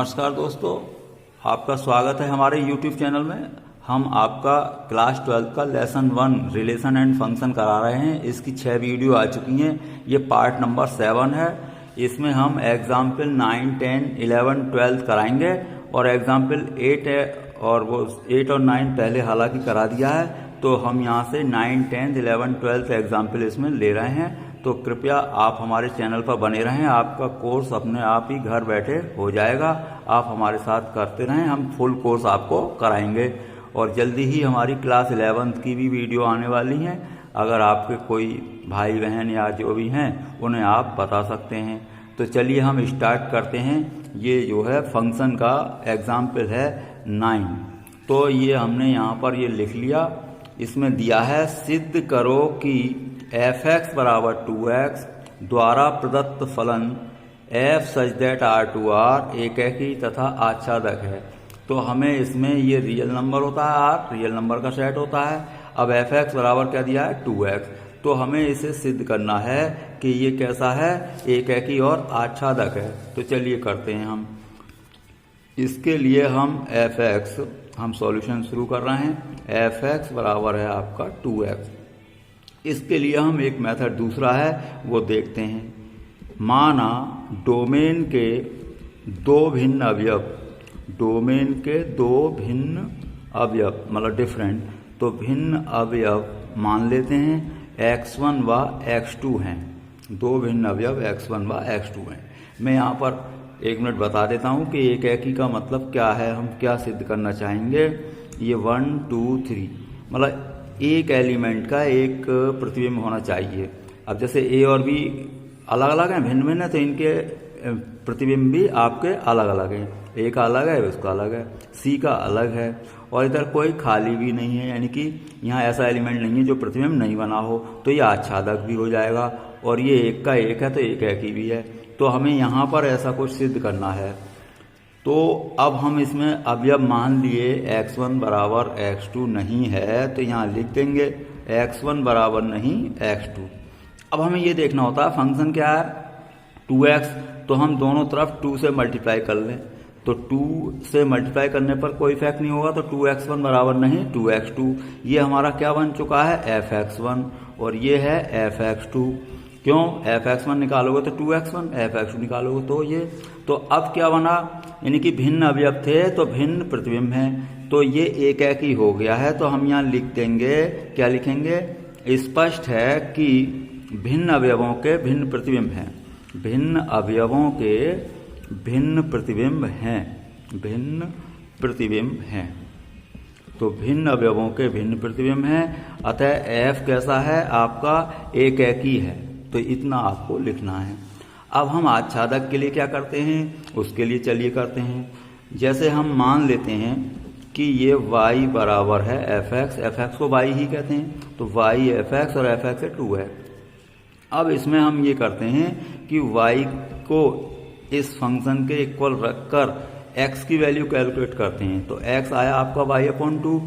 नमस्कार दोस्तों, आपका स्वागत है हमारे YouTube चैनल में। हम आपका क्लास 12 का लेसन 1 रिलेशन एंड फंक्शन करा रहे हैं। इसकी 6 वीडियो आ चुकी हैं। ये पार्ट नंबर 7 है। इसमें हम एग्जाम्पल 9, 10, 11, 12 कराएंगे और एग्जाम्पल 8 है और वो 8 और 9 पहले हालांकि करा दिया है, तो हम यहाँ से 9, 10, 11, 12 एग्जाम्पल इसमें ले रहे हैं। तो कृपया आप हमारे चैनल पर बने रहें। आपका कोर्स अपने आप ही घर बैठे हो जाएगा। आप हमारे साथ करते रहें, हम फुल कोर्स आपको कराएंगे और जल्दी ही हमारी क्लास 11 की भी वीडियो आने वाली हैं। अगर आपके कोई भाई बहन या जो भी हैं उन्हें आप बता सकते हैं। तो चलिए हम स्टार्ट करते हैं। ये जो है फंक्शन का एग्जाम्पल है 9। तो ये हमने यहाँ पर ये लिख लिया। इसमें दिया है सिद्ध करो कि f(x) बराबर 2x द्वारा प्रदत्त फलन f सच दैट R2R एकैकी तथा आच्छादक है। तो हमें इसमें ये रियल नंबर होता है, R रियल नंबर का सेट होता है। अब f(x) बराबर क्या दिया है 2x, तो हमें इसे सिद्ध करना है कि ये कैसा है, एकैकी और आच्छादक है। तो चलिए करते हैं हम। इसके लिए हम f(x) हम सॉल्यूशन शुरू कर रहे हैं। f(x) बराबर है आपका 2x। इसके लिए हम एक मेथड दूसरा है वो देखते हैं। माना डोमेन के दो भिन्न अवयव, डोमेन के दो भिन्न अवयव मतलब डिफरेंट, तो भिन्न अवयव मान लेते हैं x1 व x2 हैं। दो भिन्न अवयव x1 व x2 हैं। मैं यहाँ पर 1 मिनट बता देता हूँ कि एकैकी का मतलब क्या है, हम क्या सिद्ध करना चाहेंगे। ये 1, 2, 3 मतलब एक एलिमेंट का एक प्रतिबिंब होना चाहिए। अब जैसे ए और बी अलग अलग हैं, भिन्न भिन्न है, तो इनके प्रतिबिंब भी आपके अलग अलग हैं। ए का अलग है, उसका अलग है, सी का अलग है, और इधर कोई खाली भी नहीं है, यानी कि यहाँ ऐसा एलिमेंट नहीं है जो प्रतिबिंब नहीं बना हो, तो ये आच्छादक भी हो जाएगा। और ये एक का एक है तो एकैकी भी है। तो हमें यहाँ पर ऐसा कुछ सिद्ध करना है। तो अब हम इसमें अवयव मान लिए x1 बराबर x2 नहीं है, तो यहाँ लिख देंगे x1 बराबर नहीं x2। अब हमें ये देखना होता है फंक्शन क्या है 2x, तो हम दोनों तरफ 2 से मल्टीप्लाई कर लें। तो 2 से मल्टीप्लाई करने पर कोई इफेक्ट नहीं होगा, तो 2x1 बराबर नहीं 2x2। ये हमारा क्या बन चुका है f(x1) और ये है f(x2). क्यों, f(x1) निकालोगे तो 2x1, f(x2) निकालोगे तो ये। तो अब क्या बना, यानी कि भिन्न अवयव थे तो भिन्न प्रतिबिंब हैं, तो ये एकैकी हो गया है। तो हम यहाँ लिख देंगे, क्या लिखेंगे, स्पष्ट है कि भिन्न अवयवों के भिन्न प्रतिबिंब हैं। भिन्न अवयवों के भिन्न प्रतिबिंब हैं, भिन्न प्रतिबिंब हैं। तो भिन्न अवयवों के भिन्न प्रतिबिंब हैं, अतः f कैसा है आपका, एकैकी है। तो इतना आपको लिखना है। अब हम आच्छादक के लिए क्या करते हैं, उसके लिए चलिए करते हैं। जैसे हम मान लेते हैं कि ये y बराबर है f(x), f(x) को y ही कहते हैं, तो y f(x) और f(x) है 2 है। अब इसमें हम ये करते हैं कि y को इस फंक्शन के इक्वल रखकर x की वैल्यू कैलकुलेट करते हैं। तो x आया आपका y/2।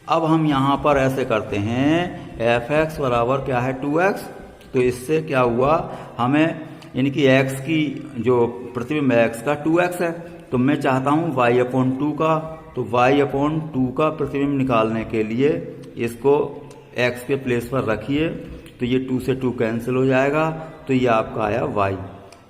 अब हम यहाँ पर ऐसे करते हैं f(x) बराबर क्या है 2x, तो इससे क्या हुआ, हमें यानी कि x की जो प्रतिबिंब x का 2x है, तो मैं चाहता हूँ y/2 का। तो y/2 का प्रतिबिंब निकालने के लिए इसको x के प्लेस पर रखिए, तो ये 2 से 2 कैंसिल हो जाएगा, तो ये आपका आया y।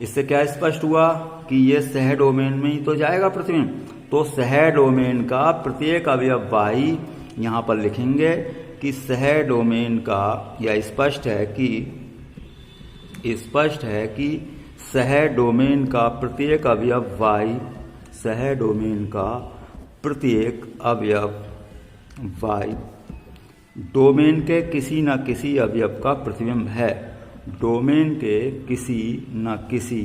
इससे क्या स्पष्ट हुआ कि ये सह डोमेन में ही तो जाएगा प्रतिबिंब। तो सह डोमेन का प्रत्येक अवयव y यहाँ पर लिखेंगे कि सह डोमेन का, या स्पष्ट है कि सह डोमेन का प्रत्येक अवयव y, सह डोमेन का प्रत्येक अवयव y डोमेन के किसी न किसी अवयव का प्रतिबिंब है। डोमेन के किसी न किसी,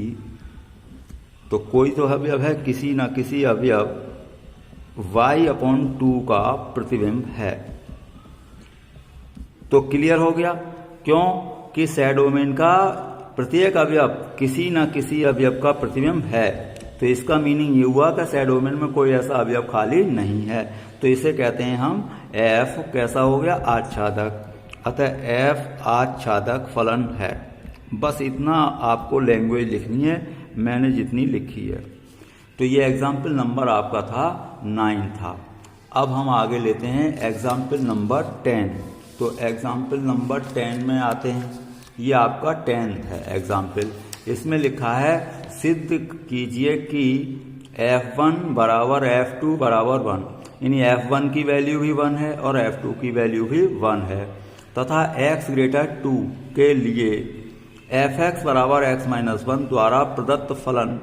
तो कोई तो अवयव है, किसी न किसी अवयव y/2 का प्रतिबिंब है। तो क्लियर हो गया, क्यों कि सह डोमेन का प्रत्येक अवयव किसी न किसी अवयव का प्रतिबिंब है। तो इसका मीनिंग ये हुआ कि सह डोमेन में कोई ऐसा अवयव खाली नहीं है। तो इसे कहते हैं हम f कैसा हो गया, आच्छादक। अतः f आच्छादक फलन है। बस इतना आपको लैंग्वेज लिखनी है, मैंने जितनी लिखी है। तो ये एग्जाम्पल नंबर आपका था 9 था। अब हम आगे लेते हैं एग्जाम्पल नंबर 10। तो एग्जाम्पल नंबर 10 में आते हैं। ये आपका 10th है एग्जाम्पल। इसमें लिखा है सिद्ध कीजिए कि F1 बराबर F2 बराबर 1, यानी F1 की वैल्यू भी 1 है और F2 की वैल्यू भी 1 है, तथा x ग्रेटर 2 के लिए fx बराबर x माइनस 1 द्वारा प्रदत्त फलन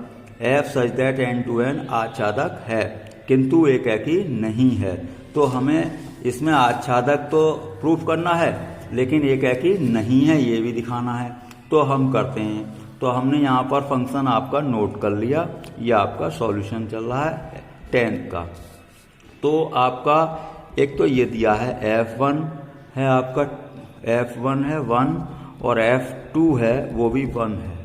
f such that n to n आच्छादक है किंतु एकाकी नहीं है। तो हमें इसमें आच्छादक तो प्रूफ करना है लेकिन एकाकी नहीं है ये भी दिखाना है। तो हम करते हैं। तो हमने यहाँ पर फंक्शन आपका नोट कर लिया। ये आपका सॉल्यूशन चल रहा है 10th का। तो आपका एक तो ये दिया है f1 है आपका, f1 है 1 और f2 है वो भी 1 है।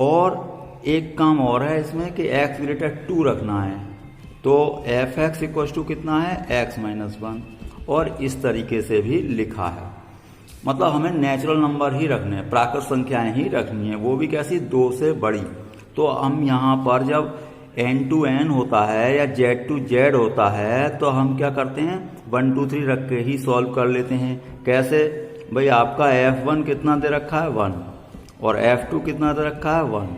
और एक काम और है इसमें कि x ग्रेटर 2 रखना है। तो fx इक्वल टू कितना है x माइनस 1, और इस तरीके से भी लिखा है। मतलब हमें नेचुरल नंबर ही रखने हैं, प्राकृत संख्याएं ही रखनी है, वो भी कैसी 2 से बड़ी। तो हम यहाँ पर जब n टू n होता है या z टू z होता है तो हम क्या करते हैं 1 2 3 रख के ही सॉल्व कर लेते हैं। कैसे भाई, आपका f1 कितना दे रखा है 1 और f2 कितना दे रखा है 1।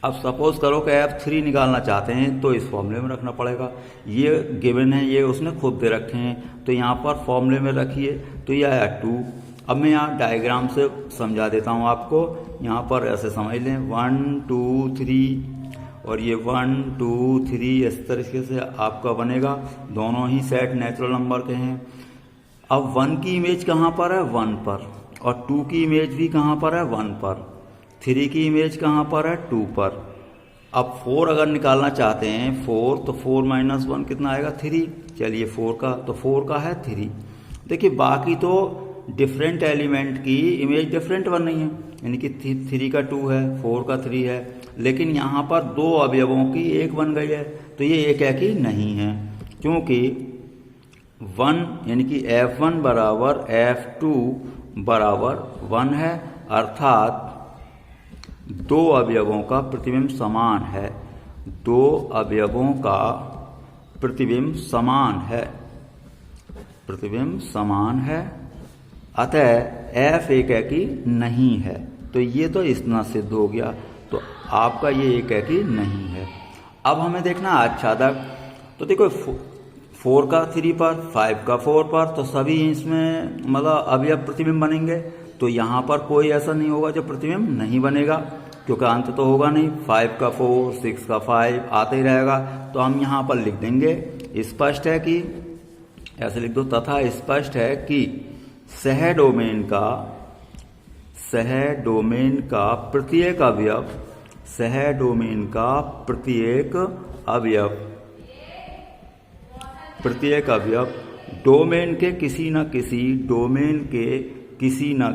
अब सपोज करो कि f3 निकालना चाहते हैं तो इस फॉर्मूले में रखना पड़ेगा। ये गिवन है, ये उसने खुद दे रखे हैं तो यहाँ पर फॉर्मूले में रखिए। तो ये आया 2। अब मैं यहाँ डायग्राम से समझा देता हूँ आपको। यहाँ पर ऐसे समझ लें 1 2 3 और ये 1 2 3 इस तरीके से आपका बनेगा। दोनों ही सेट नेचुरल नंबर के हैं। अब 1 की इमेज कहाँ पर है 1 पर, और 2 की इमेज भी कहाँ पर है 1 पर, 3 की इमेज कहाँ पर है 2 पर। अब 4 अगर निकालना चाहते हैं 4, तो 4 माइनस 1 कितना आएगा 3। चलिए 4 का, तो 4 का है 3। देखिए बाकी तो डिफरेंट एलिमेंट की इमेज डिफरेंट बन रही है, यानी कि 3 का 2 है, 4 का 3 है, लेकिन यहाँ पर 2 अवयवों की 1 बन गई है। तो ये एकाकी नहीं है, क्योंकि 1 यानी कि F1 बराबर F2 बराबर 1 है, अर्थात 2 अवयवों का प्रतिबिंब समान है। 2 अवयवों का प्रतिबिंब समान है, प्रतिबिंब समान है, अतः F एकाकी नहीं है। तो ये तो इतना सिद्ध हो गया। तो आपका ये एकाकी नहीं है। अब हमें देखना आच्छादक। तो देखो 4 का 3 पर, 5 का 4 पर, तो सभी इसमें मतलब अवयव प्रतिबिंब बनेंगे। तो यहाँ पर कोई ऐसा नहीं होगा जो प्रतिबिंब नहीं बनेगा, क्योंकि अंत तो होगा नहीं। 5 का 4, 6 का 5 आते ही रहेगा। तो हम यहाँ पर लिख देंगे स्पष्ट है कि, ऐसे लिख दो, तथा स्पष्ट है कि सह डोमेन का प्रत्येक अवयव, सह डोमेन का प्रत्येक अवयव डोमेन के किसी न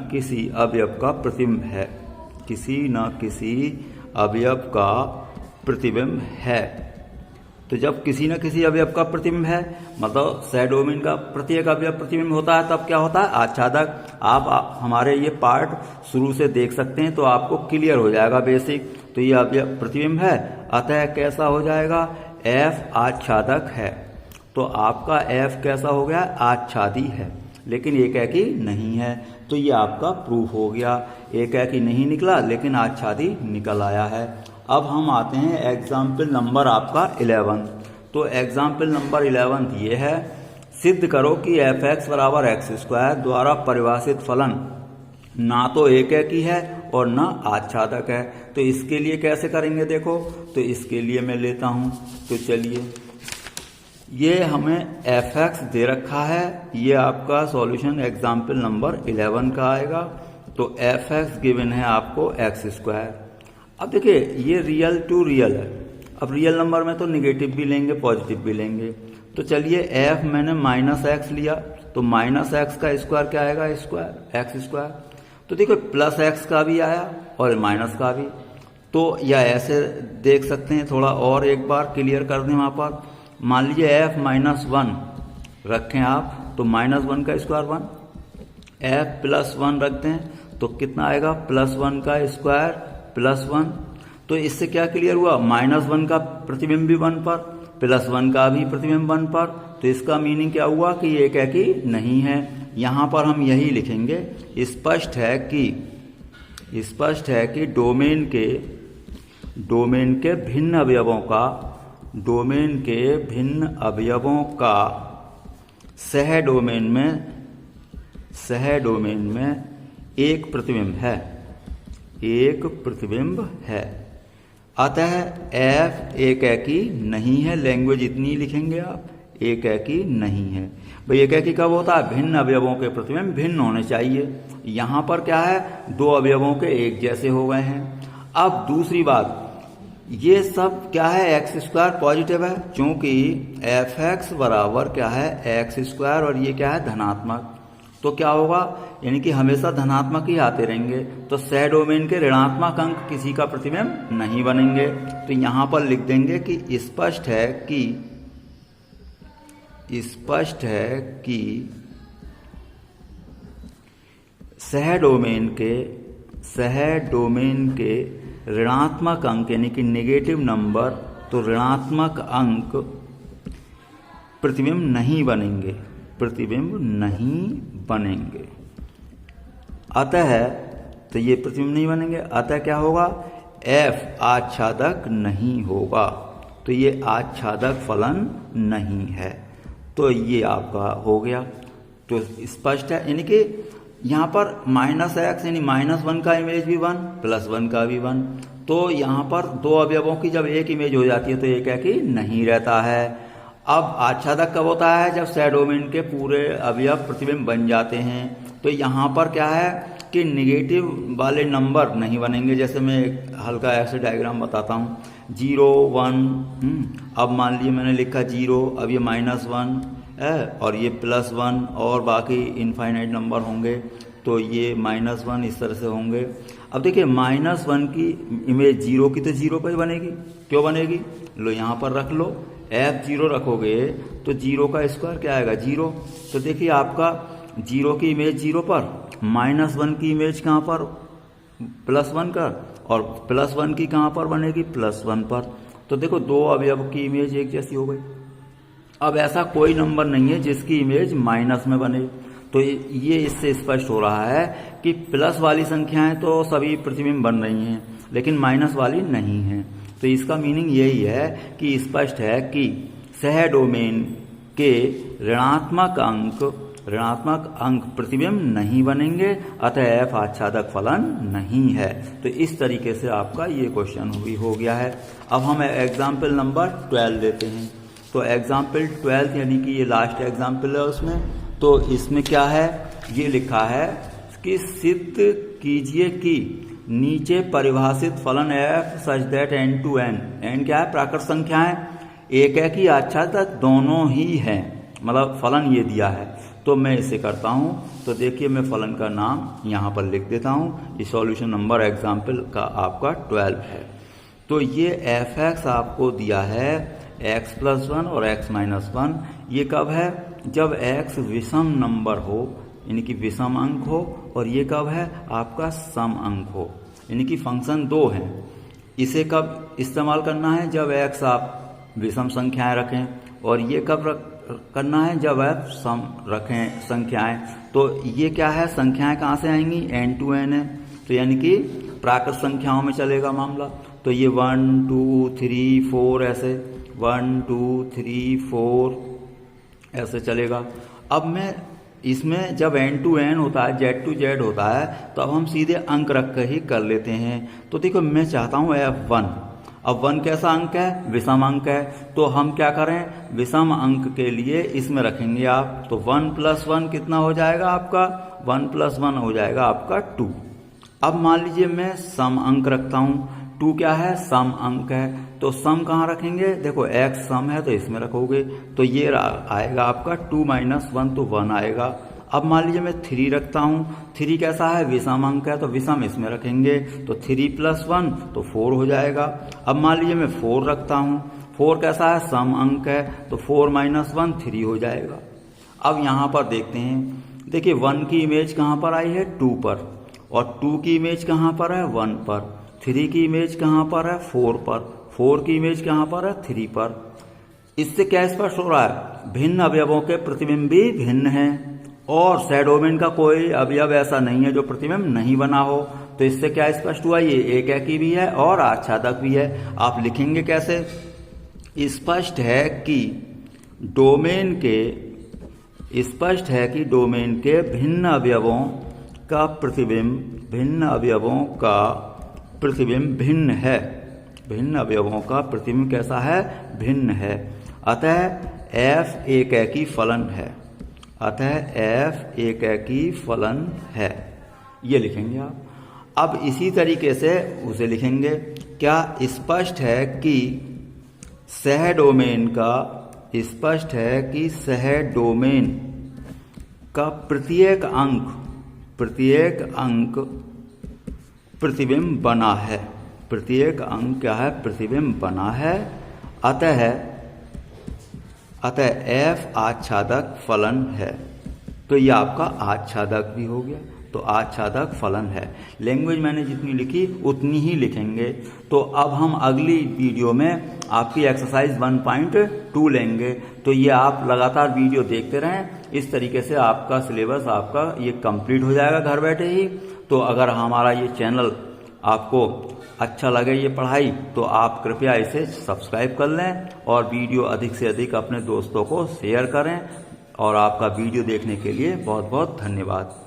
किसी अवयव का प्रतिबिंब है, किसी न किसी अवयव का प्रतिबिंब है। तो जब किसी न किसी अवयव का प्रतिबिंब है, मतलब सह डोमेन का प्रत्येक अवयव प्रतिबिंब होता है, तब क्या होता है आच्छादक। आप हमारे ये पार्ट शुरू से देख सकते हैं तो आपको क्लियर हो जाएगा बेसिक। तो ये अवयव प्रतिबिंब है, अतः कैसा हो जाएगा F आच्छादक है। तो आपका F कैसा हो गया आच्छादी है, लेकिन एकाकी नहीं है। तो ये आपका प्रूफ हो गया। एकाकी नहीं निकला लेकिन आच्छादी निकल आया है। अब हम आते हैं एग्जाम्पल नंबर आपका 11। तो एग्जाम्पल नंबर 11 ये है, सिद्ध करो कि fx बराबर x² द्वारा परिभाषित फलन ना तो एकाकी है और ना आच्छादक है। तो इसके लिए कैसे करेंगे देखो। तो इसके लिए मैं लेता हूं। तो चलिए, ये हमें fx दे रखा है, ये आपका सॉल्यूशन एग्जाम्पल नंबर 11 का आएगा। तो fx गिवन है आपको x²। अब देखिए ये रियल टू रियल है। अब रियल नंबर में तो निगेटिव भी लेंगे पॉजिटिव भी लेंगे। तो चलिए f मैंने -x लिया, तो -x का स्क्वायर क्या आएगा x²। तो देखो प्लस x का भी आया और माइनस का भी। तो या ऐसे देख सकते हैं, थोड़ा और एक बार क्लियर कर दें। वहाँ पर मान लीजिए f -1 रखें आप, तो -1 का स्क्वायर 1, f +1 रखते हैं तो कितना आएगा +1 का स्क्वायर +1। तो इससे क्या क्लियर हुआ, -1 का प्रतिबिंब भी 1 पर, +1 का भी प्रतिबिंब 1 पर, तो इसका मीनिंग क्या हुआ कि एक एकी नहीं है। यहां पर हम यही लिखेंगे, स्पष्ट है कि डोमेन के भिन्न अवयवों का सह डोमेन में एक प्रतिबिंब है। अतः F एक एकी नहीं है। लैंग्वेज इतनी लिखेंगे आप, एक एकी नहीं है। भाई एक एकी कब होता है, भिन्न अवयवों के प्रतिबिंब भिन्न होने चाहिए। यहां पर क्या है, दो अवयवों के एक जैसे हो गए हैं। अब दूसरी बात, ये सब क्या है, x² पॉजिटिव है, क्योंकि fx बराबर क्या है x², और ये क्या है धनात्मक, तो क्या होगा, यानी कि हमेशा धनात्मक ही आते रहेंगे। तो सह डोमेन के ऋणात्मक अंक किसी का प्रतिबिंब नहीं बनेंगे। तो यहां पर लिख देंगे कि स्पष्ट है कि सह डोमेन के ऋणात्मक अंक यानी कि नेगेटिव नंबर, तो ऋणात्मक अंक प्रतिबिंब नहीं बनेंगे। अतः तो ये प्रतिबिंब नहीं बनेंगे, अतः क्या होगा, F आच्छादक नहीं होगा, तो ये आच्छादक फलन नहीं है। तो ये आपका हो गया। तो स्पष्ट है, यानी कि यहाँ पर -x यानी -1 का इमेज भी 1, +1 का भी 1। तो यहाँ पर दो अवयवों की जब एक इमेज हो जाती है तो एक एकी नहीं रहता है। अब आच्छादक कब होता है, जब सह डोमेन के पूरे अवयव प्रतिबिंब बन जाते हैं। तो यहाँ पर क्या है कि निगेटिव वाले नंबर नहीं बनेंगे। जैसे मैं एक हल्का ऐसे डायग्राम बताता हूँ, 0 1, अब मान लीजिए मैंने लिखा 0, अब ये -1 है और ये +1 और बाकी इनफाइनाइट नंबर होंगे, तो ये -1 इस तरह से होंगे। अब देखिए -1 की इमेज 0 की तो 0 पर ही बनेगी, क्यों बनेगी, लो यहाँ पर रख लो, F0 रखोगे तो 0 का स्क्वायर क्या आएगा 0। तो देखिए आपका 0 की इमेज 0 पर, -1 की इमेज कहाँ पर, +1 का, और +1 की कहाँ पर बनेगी, +1 पर। तो देखो दो अवयव की इमेज एक जैसी हो गई। अब ऐसा कोई नंबर नहीं है जिसकी इमेज माइनस में बने। तो ये इससे स्पष्ट हो रहा है कि प्लस वाली संख्याएं तो सभी प्रतिबिंब बन रही हैं, लेकिन माइनस वाली नहीं है। तो इसका मीनिंग यही है कि स्पष्ट है कि सह डोमेन के ऋणात्मक अंक प्रतिबिंब नहीं बनेंगे, अतः F आच्छादक फलन नहीं है। तो इस तरीके से आपका ये क्वेश्चन भी हो गया है। अब हम एग्जाम्पल नंबर 12 देते हैं। तो एग्जाम्पल 12 यानी कि ये लास्ट एग्जाम्पल है उसमें। तो इसमें क्या है, ये लिखा है कि सिद्ध कीजिए कि नीचे परिभाषित फलन F such that n to n, n क्या है, प्राकृत संख्याएं, एक है कि आच्छादक दोनों ही हैं, मतलब फलन ये दिया है। तो मैं इसे करता हूं। तो देखिए मैं फलन का नाम यहां पर लिख देता हूं। ये सॉल्यूशन नंबर एग्जाम्पल का आपका 12 है। तो ये fx आपको दिया है x+1 और x-1। ये कब है, जब x विषम नंबर हो, यानी कि विषम अंक हो, और ये कब है आपका सम अंक हो, यानी कि फंक्शन 2 है। इसे कब इस्तेमाल करना है, जब x आप विषम संख्याएं रखें, और ये कब करना है, जब आप सम रखें संख्याएं। तो ये क्या है, संख्याएं कहाँ से आएंगी, n to n है, तो यानी कि प्राकृत संख्याओं में चलेगा मामला। तो ये 1 2 3 4 ऐसे 1 2 3 4 ऐसे चलेगा। अब मैं इसमें जब n to n होता है, z to z होता है, तो अब हम सीधे अंक रख कर ही कर लेते हैं। तो देखो मैं चाहता हूँ F1। अब 1 कैसा अंक है, विषम अंक है, तो हम क्या करें, विषम अंक के लिए इसमें रखेंगे आप। तो 1 + 1 कितना हो जाएगा आपका, 1 + 1 हो जाएगा आपका 2। अब मान लीजिए मैं सम अंक रखता हूँ, 2 क्या है, सम अंक है, तो सम कहाँ रखेंगे, देखो x सम है तो इसमें रखोगे, तो ये आएगा आपका 2 - 1 तो 1 आएगा। अब मान लीजिए मैं 3 रखता हूँ, 3 कैसा है, विषम अंक है, तो विषम इसमें रखेंगे, तो 3 + 1 तो 4 हो जाएगा। अब मान लीजिए मैं 4 रखता हूँ, 4 कैसा है, सम अंक है, तो 4 - 1 3 हो जाएगा। अब यहाँ पर देखते हैं, देखिए 1 की इमेज कहाँ पर आई है, 2 पर, और 2 की इमेज कहाँ पर है, 1 पर। 3 की इमेज कहाँ पर है, 4 पर। 4 की इमेज कहाँ पर है, 3 पर। इससे क्या स्पष्ट हो रहा है, भिन्न अवयवों के प्रतिबिंब भी भिन्न हैं और सह डोमेन का कोई अवयव ऐसा नहीं है जो प्रतिबिंब नहीं बना हो। तो इससे क्या स्पष्ट हुआ, ये एकैकी भी है और आच्छादक भी है। आप लिखेंगे कैसे, स्पष्ट है कि डोमेन के भिन्न अवयवों का प्रतिबिंब भिन्न है। भिन्न अवयवों का प्रतिबिंब कैसा है, भिन्न है। अतः f एकैकी फलन है। ये लिखेंगे आप। अब इसी तरीके से उसे लिखेंगे, क्या स्पष्ट है कि सह डोमेन का प्रत्येक अंक प्रतिबिंब बना है। प्रत्येक अंक क्या है, प्रतिबिंब बना है। अतः f आच्छादक फलन है। तो ये आपका आच्छादक भी हो गया। तो आच्छादक फलन है। लैंग्वेज मैंने जितनी लिखी उतनी ही लिखेंगे। तो अब हम अगली वीडियो में आपकी एक्सरसाइज 1.2 लेंगे। तो ये आप लगातार वीडियो देखते रहें, इस तरीके से आपका सिलेबस आपका ये कंप्लीट हो जाएगा घर बैठे ही। तो अगर हमारा ये चैनल आपको अच्छा लगे ये पढ़ाई, तो आप कृपया इसे सब्सक्राइब कर लें और वीडियो अधिक से अधिक अपने दोस्तों को शेयर करें। और आपका वीडियो देखने के लिए बहुत बहुत धन्यवाद।